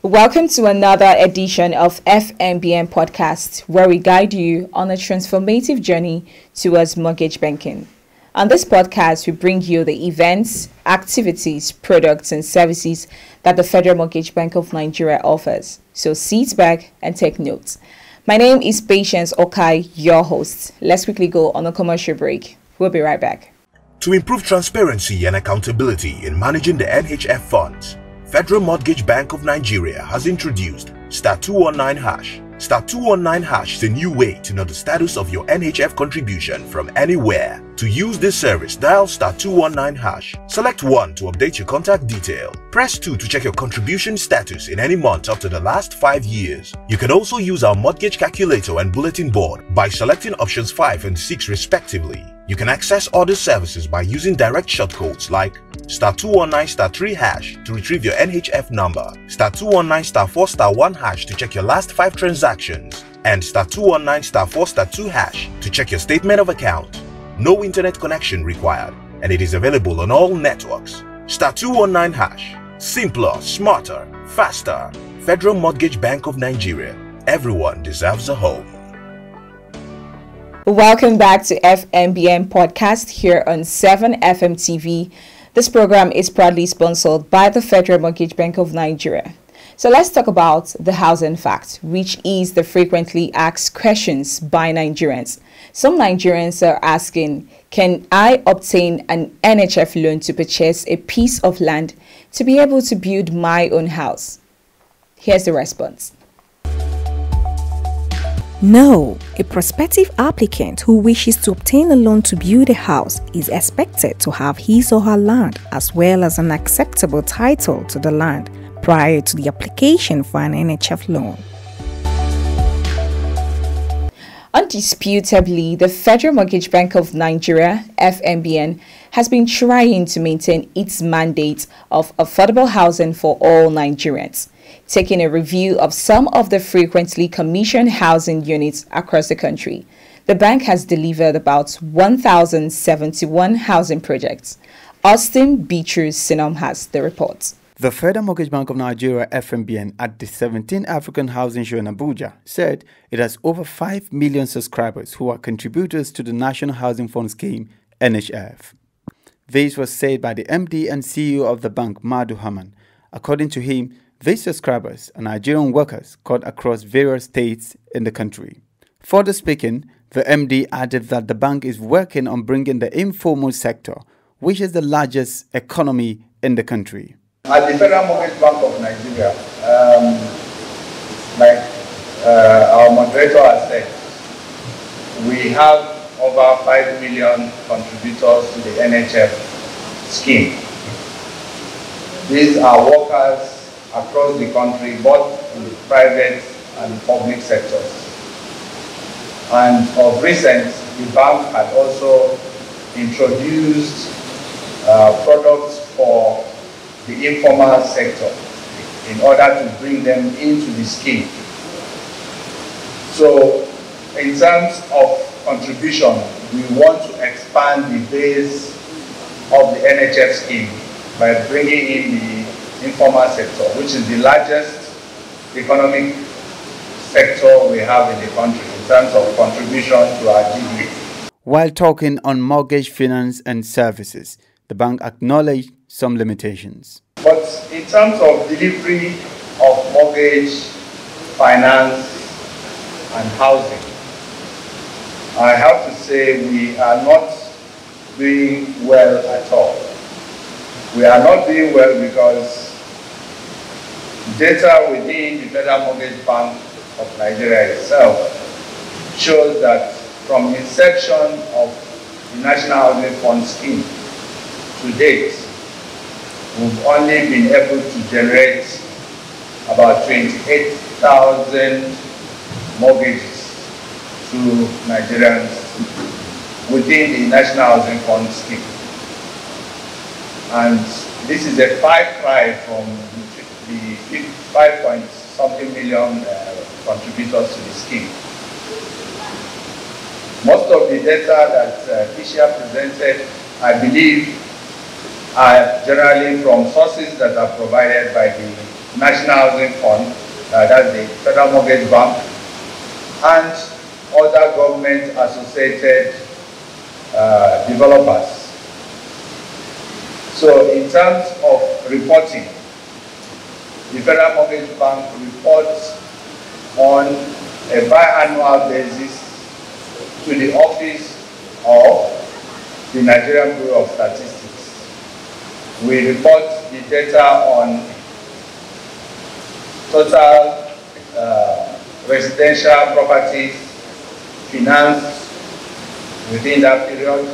Welcome to another edition of FMBN podcast, where we guide you on a transformative journey towards mortgage banking. On this podcast, we bring you the events, activities, products, and services that the Federal Mortgage Bank of Nigeria offers. So sit back and take notes. My name is Patience Okai, your host. Let's quickly go on a commercial break. We'll be right back. To improve transparency and accountability in managing the NHF funds, Federal Mortgage Bank of Nigeria has introduced star 219 hash. Star 219 hash is a new way to know the status of your NHF contribution from anywhere. To use this service, dial star 219 hash. Select 1 to update your contact detail. Press 2 to check your contribution status in any month up to the last 5 years. You can also use our mortgage calculator and bulletin board by selecting options 5 and 6 respectively. You can access other services by using direct shortcodes like star 219 star 3 hash to retrieve your NHF number, star 219 star 4 star 1 hash to check your last 5 transactions, and star 219 star 4 star 2 hash to check your statement of account. No internet connection required, and it is available on all networks. Star 219 hash. Simpler, smarter, faster. Federal Mortgage Bank of Nigeria. Everyone deserves a home. Welcome back to FMBN podcast here on 7FM TV. This program is proudly sponsored by the Federal Mortgage Bank of Nigeria. So let's talk about the housing fact, which is the frequently asked questions by Nigerians. Some Nigerians are asking, can I obtain an NHF loan to purchase a piece of land to be able to build my own house? Here's the response. No, a prospective applicant who wishes to obtain a loan to build a house is expected to have his or her land as well as an acceptable title to the land prior to the application for an NHF loan. Undisputably, the Federal Mortgage Bank of Nigeria, FMBN, has been trying to maintain its mandate of affordable housing for all Nigerians. Taking a review of some of the frequently commissioned housing units across the country, the bank has delivered about 1,071 housing projects. Austin Beatrice Sinom has the report. The Federal Mortgage Bank of Nigeria, FMBN, at the 17th African Housing Show in Abuja, said it has over 5 million subscribers who are contributors to the National Housing Fund Scheme, NHF. This was said by the MD and CEO of the bank, Madu Haman. According to him, these subscribers are Nigerian workers cut across various states in the country. Further speaking, the MD added that the bank is working on bringing the informal sector, which is the largest economy in the country. At the Federal Mortgage Bank of Nigeria, like our moderator has said, we have over 5 million contributors to the NHF scheme. These are workers across the country, both in the private and public sectors. And of recent, the bank had also introduced products for the informal sector in order to bring them into the scheme. So in terms of contribution, we want to expand the base of the NHF scheme by bringing in the informal sector, which is the largest economic sector we have in the country in terms of contribution to our GDP. While talking on mortgage finance and services, the bank acknowledged some limitations. But in terms of delivery of mortgage, finance, and housing, I have to say we are not doing well at all. We are not doing well because data within the Federal Mortgage Bank of Nigeria itself shows that from inception of the National Housing Fund scheme to date, we've only been able to generate about 28,000 mortgages to Nigerians within the National Housing Fund scheme. And this is a far cry from the 5-point-something million contributors to the scheme. Most of the data that Kisha presented, I believe, are generally from sources that are provided by the National Housing Fund, that's the Federal Mortgage Bank, and other government-associated developers. So in terms of reporting, the Federal Mortgage Bank reports on a biannual basis to the Office of the Nigerian Bureau of Statistics. We report the data on total residential properties financed within that period,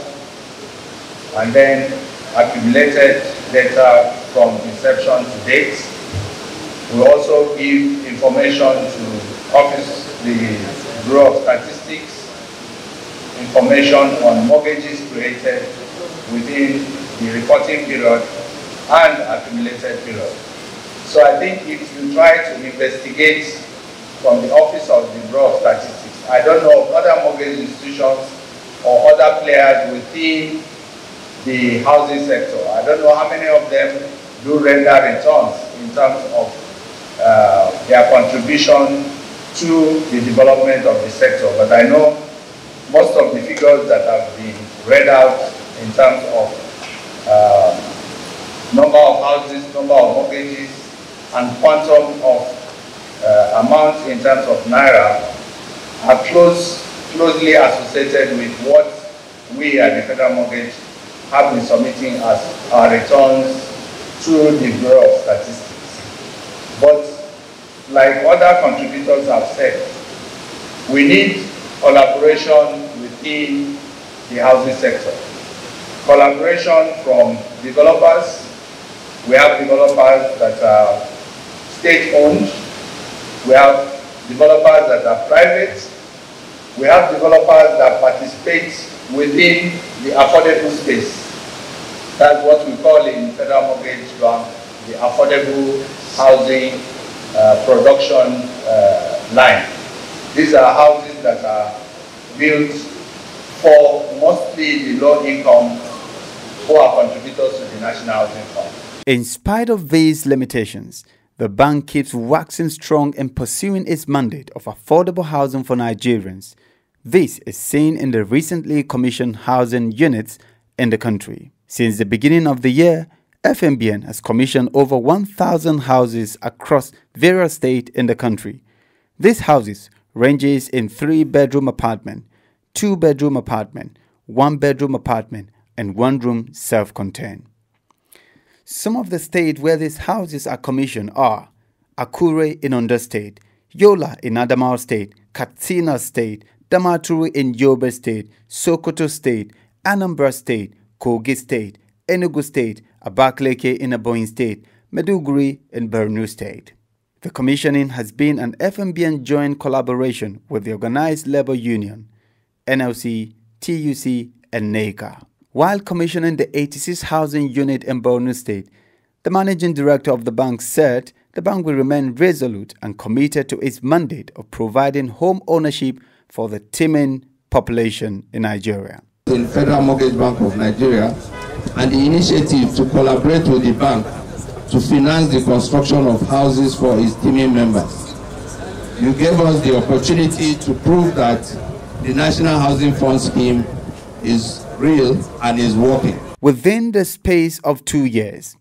and then accumulated data from inception to date. We also give information to the Bureau of Statistics, information on mortgages created within the reporting period and accumulated period. So I think if you try to investigate from the Office of the Bureau of Statistics, I don't know of other mortgage institutions or other players within the housing sector. I don't know how many of them do render returns in terms of their contribution to the development of the sector. But I know most of the figures that have been read out in terms of number of houses, number of mortgages, and quantum of amounts in terms of Naira are closely associated with what we at the Federal Mortgage have been submitting as our returns to the Bureau of Statistics. But like other contributors have said, we need collaboration within the housing sector. Collaboration from developers. We have developers that are state-owned. We have developers that are private. We have developers that participate within the affordable space. That's what we call in Federal Mortgage Bank the affordable housing production line. These are houses that are built for mostly the low income who are contributors to the National Housing Fund. In spite of these limitations, the bank keeps waxing strong in pursuing its mandate of affordable housing for Nigerians. This is seen in the recently commissioned housing units in the country. Since the beginning of the year, FMBN has commissioned over 1,000 houses across various states in the country. These houses ranges in 3-bedroom apartment, 2-bedroom apartment, 1-bedroom apartment, and 1-room self-contained. Some of the states where these houses are commissioned are Akure in Ondo State, Yola in Adamawa State, Katsina State, Damaturu in Yobe State, Sokoto State, Anambra State, Kogi State, Enugu State, Abakaliki in Ebonyi State, Maiduguri in Borno State. The commissioning has been an FMBN joint collaboration with the Organized Labor Union, NLC, TUC, and NACA. While commissioning the 86 housing unit in Borno State, the managing director of the bank said the bank will remain resolute and committed to its mandate of providing home ownership for the teeming population in Nigeria. In Federal Mortgage Bank of Nigeria and the initiative to collaborate with the bank to finance the construction of houses for its teeming members. You gave us the opportunity to prove that the National Housing Fund scheme is real and is working. Within the space of 2 years,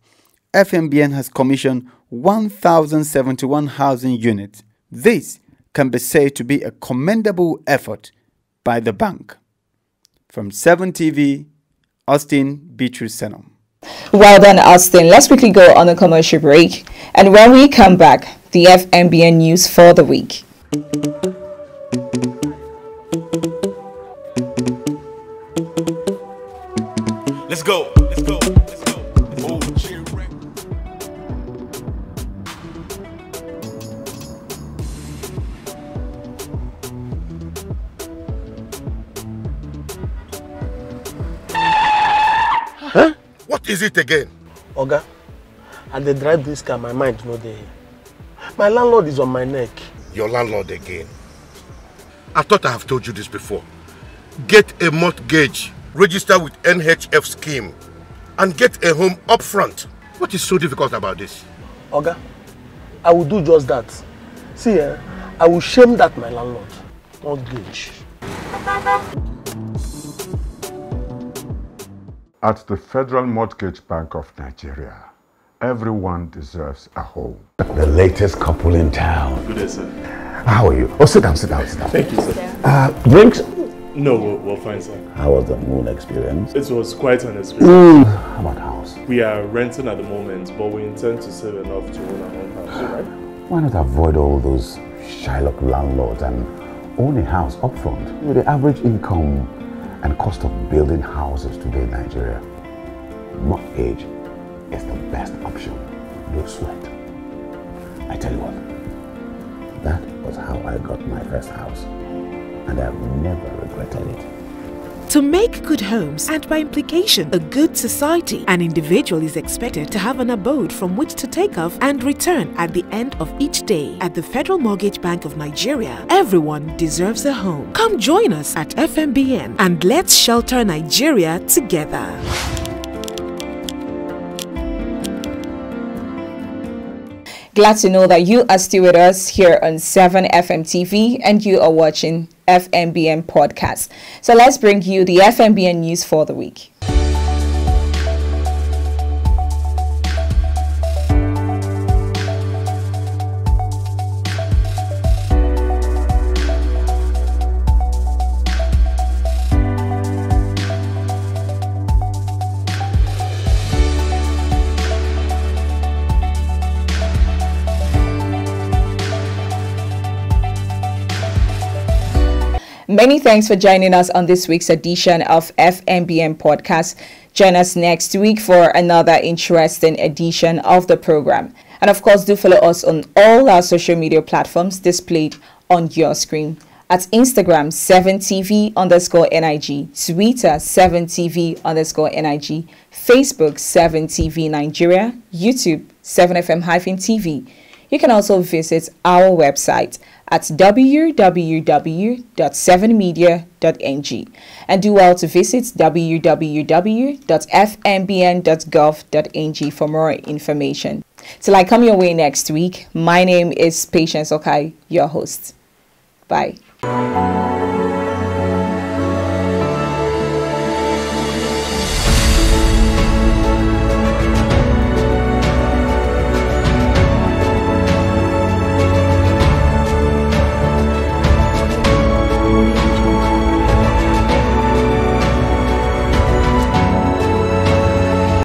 FMBN has commissioned 1,071 housing units. This can be said to be a commendable effort by the bank. From 7 TV, Austin Beatrice Senom. Well done, Austin. Let's quickly go on a commercial break. And when we come back, the FMBN news for the week. Let's go. Let's go. Let's go. Oh, cheer. Huh? What is it again? Oga, and they drive this car, my mind no dey. My landlord is on my neck. Your landlord again? I thought I have told you this before. Get a mortgage, register with NHF scheme, and get a home up front. What is so difficult about this? Oga, I will do just that. See, I will shame that my landlord. Mortgage. At the Federal Mortgage Bank of Nigeria, everyone deserves a home. The latest couple in town. Good day, sir. How are you? Oh, sit down, sit down, sit down. Thank you, sir. Drinks? No, we're fine, sir. How was the moon experience? It was quite an experience. How about house? We are renting at the moment, but we intend to save enough to own our own house, right? Why not avoid all those Shylock landlords and own a house up front? With the average income and cost of building houses today in Nigeria, mortgage is the best option. No sweat. I tell you what, that was how I got my first house, and I've never regretted it. To make good homes, and by implication a good society, an individual is expected to have an abode from which to take off and return at the end of each day. At the Federal Mortgage Bank of Nigeria, everyone deserves a home. Come join us at FMBN and let's shelter Nigeria together. Glad to know that you are still with us here on 7 FM TV and you are watching FMBN Podcast. So let's bring you the FMBN news for the week. Many thanks for joining us on this week's edition of FMBN Podcast. Join us next week for another interesting edition of the program. And of course, do follow us on all our social media platforms displayed on your screen. At Instagram, 7TV_NIG, Twitter, 7TV_NIG, Facebook, 7TV Nigeria, YouTube, 7FM-TV. You can also visit our website at www.7media.ng and do well to visit www.fmbn.gov.ng for more information. Till I come your way next week, my name is Patience Okai, your host. Bye.